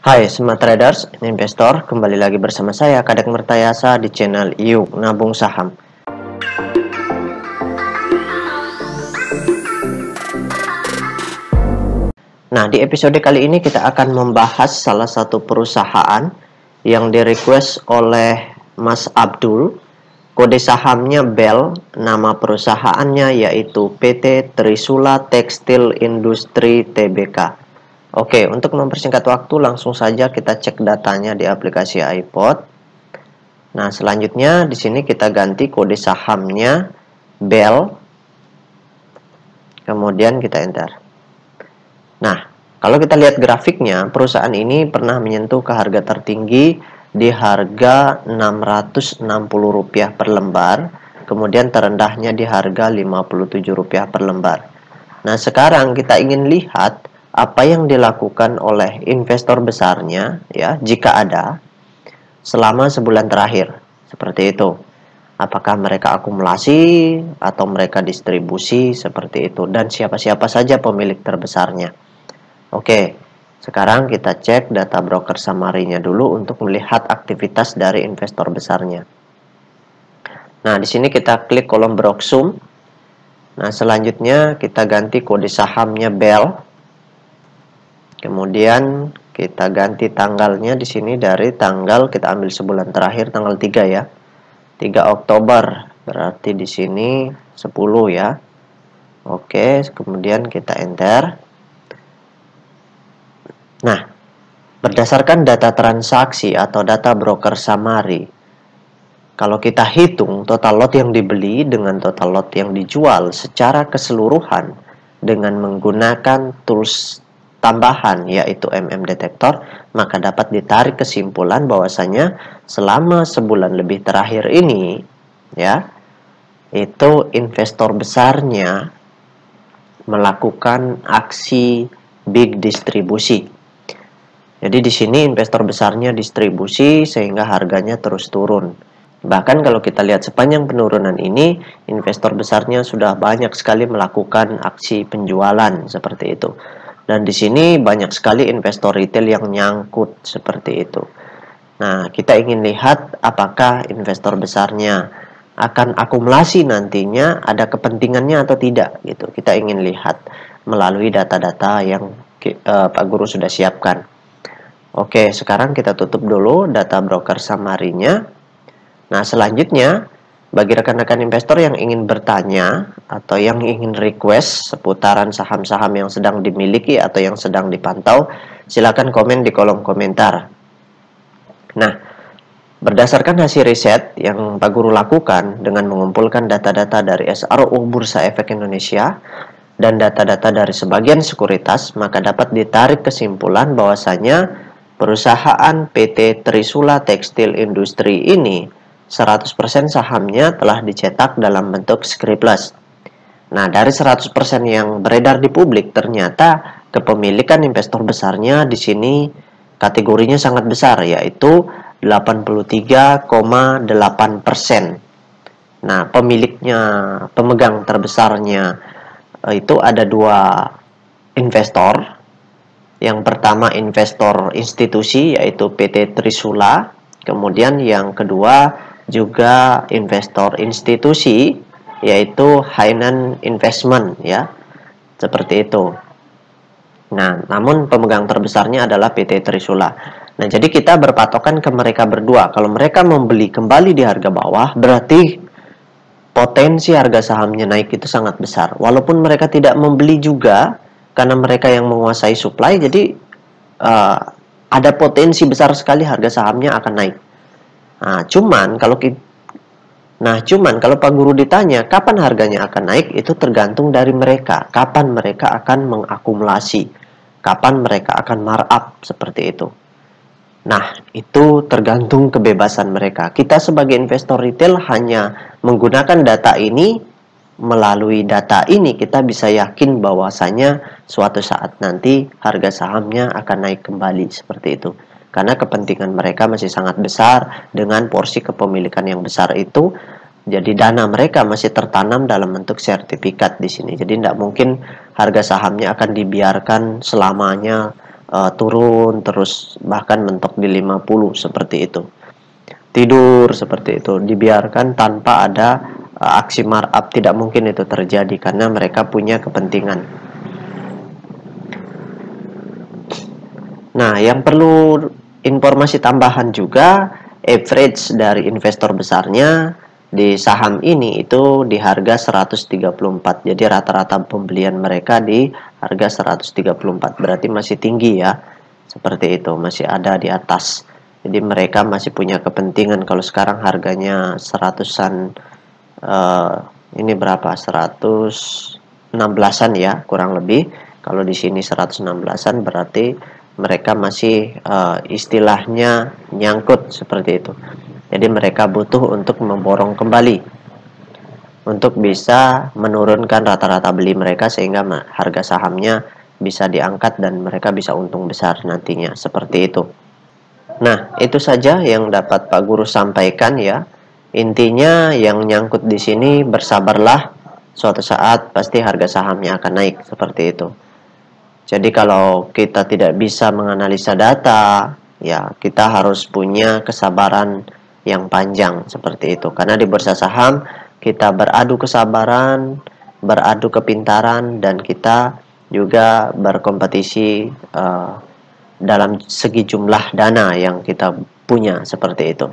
Hai Smart Traders and Investor, kembali lagi bersama saya Kadek Mertayasa di channel Yuk Nabung Saham. Nah, di episode kali ini kita akan membahas salah satu perusahaan yang di-request oleh Mas Abdul. Kode sahamnya BEL, nama perusahaannya yaitu PT Trisula Tekstil Industri Tbk. Oke, untuk mempersingkat waktu langsung saja kita cek datanya di aplikasi iPod. Nah, selanjutnya di sini kita ganti kode sahamnya BEL. Kemudian kita enter. Nah, kalau kita lihat grafiknya, perusahaan ini pernah menyentuh ke harga tertinggi di harga Rp660 per lembar, kemudian terendahnya di harga Rp57 per lembar. Nah, sekarang kita ingin lihat apa yang dilakukan oleh investor besarnya, ya, jika ada, selama sebulan terakhir. Seperti itu. Apakah mereka akumulasi atau mereka distribusi, seperti itu. Dan siapa-siapa saja pemilik terbesarnya. Oke, sekarang kita cek data broker summary-nya dulu untuk melihat aktivitas dari investor besarnya. Nah, di sini kita klik kolom Broksum. Nah, selanjutnya kita ganti kode sahamnya BEL. Kemudian kita ganti tanggalnya di sini dari tanggal, kita ambil sebulan terakhir tanggal 3 ya. 3 Oktober. Berarti di sini 10 ya. Oke, kemudian kita enter. Nah, berdasarkan data transaksi atau data broker summary, kalau kita hitung total lot yang dibeli dengan total lot yang dijual secara keseluruhan dengan menggunakan tools tambahan yaitu Detektor, maka dapat ditarik kesimpulan bahwasanya selama sebulan lebih terakhir ini, ya, itu investor besarnya melakukan aksi big distribusi. Jadi di sini investor besarnya distribusi sehingga harganya terus turun. Bahkan kalau kita lihat sepanjang penurunan ini, investor besarnya sudah banyak sekali melakukan aksi penjualan seperti itu. Dan di sini banyak sekali investor retail yang nyangkut seperti itu. Nah, kita ingin lihat apakah investor besarnya akan akumulasi nantinya, ada kepentingannya atau tidak gitu. Kita ingin lihat melalui data-data yang Pak Guru sudah siapkan. Oke, sekarang kita tutup dulu data broker summary-nya. Nah, selanjutnya bagi rekan-rekan investor yang ingin bertanya atau yang ingin request seputaran saham-saham yang sedang dimiliki atau yang sedang dipantau, silakan komen di kolom komentar. Nah, berdasarkan hasil riset yang Pak Guru lakukan dengan mengumpulkan data-data dari SRO Bursa Efek Indonesia dan data-data dari sebagian sekuritas, maka dapat ditarik kesimpulan bahwasanya perusahaan PT Trisula Tekstil Industri ini 100% sahamnya telah dicetak dalam bentuk scriptless. Nah, dari 100% yang beredar di publik, ternyata kepemilikan investor besarnya di sini kategorinya sangat besar, yaitu 83,8%. Nah, pemegang terbesarnya itu ada dua investor. Yang pertama investor institusi, yaitu PT Trisula. Kemudian yang kedua juga investor institusi, yaitu Hainan Investment ya, seperti itu. Nah, namun pemegang terbesarnya adalah PT Trisula. Nah, jadi kita berpatokan ke mereka berdua. Kalau mereka membeli kembali di harga bawah, berarti potensi harga sahamnya naik itu sangat besar. Walaupun mereka tidak membeli juga, karena mereka yang menguasai supply, jadi ada potensi besar sekali harga sahamnya akan naik. Nah, cuman kalau Pak Guru ditanya kapan harganya akan naik, itu tergantung dari mereka. Kapan mereka akan mengakumulasi, kapan mereka akan markup, seperti itu. Nah, itu tergantung kebebasan mereka. Kita sebagai investor retail hanya menggunakan data ini. Melalui data ini kita bisa yakin bahwasanya suatu saat nanti harga sahamnya akan naik kembali, seperti itu. Karena kepentingan mereka masih sangat besar dengan porsi kepemilikan yang besar itu. Jadi dana mereka masih tertanam dalam bentuk sertifikat di sini. Jadi tidak mungkin harga sahamnya akan dibiarkan selamanya turun terus bahkan mentok di 50 seperti itu. Tidur seperti itu, dibiarkan tanpa ada aksi markup, tidak mungkin itu terjadi karena mereka punya kepentingan. Nah, yang perlu informasi tambahan juga, average dari investor besarnya di saham ini itu di harga 134. Jadi rata-rata pembelian mereka di harga 134. Berarti masih tinggi ya. Seperti itu, masih ada di atas. Jadi mereka masih punya kepentingan. Kalau sekarang harganya 100-an, ini berapa? 116-an ya, kurang lebih. Kalau di sini 116-an berarti mereka masih istilahnya nyangkut seperti itu. Jadi mereka butuh untuk memborong kembali untuk bisa menurunkan rata-rata beli mereka sehingga harga sahamnya bisa diangkat dan mereka bisa untung besar nantinya, seperti itu. Nah, itu saja yang dapat Pak Guru sampaikan ya. Intinya yang nyangkut di sini, bersabarlah, suatu saat pasti harga sahamnya akan naik, seperti itu. Jadi kalau kita tidak bisa menganalisa data, ya kita harus punya kesabaran yang panjang seperti itu. Karena di bursa saham kita beradu kesabaran, beradu kepintaran, dan kita juga berkompetisi dalam segi jumlah dana yang kita punya seperti itu.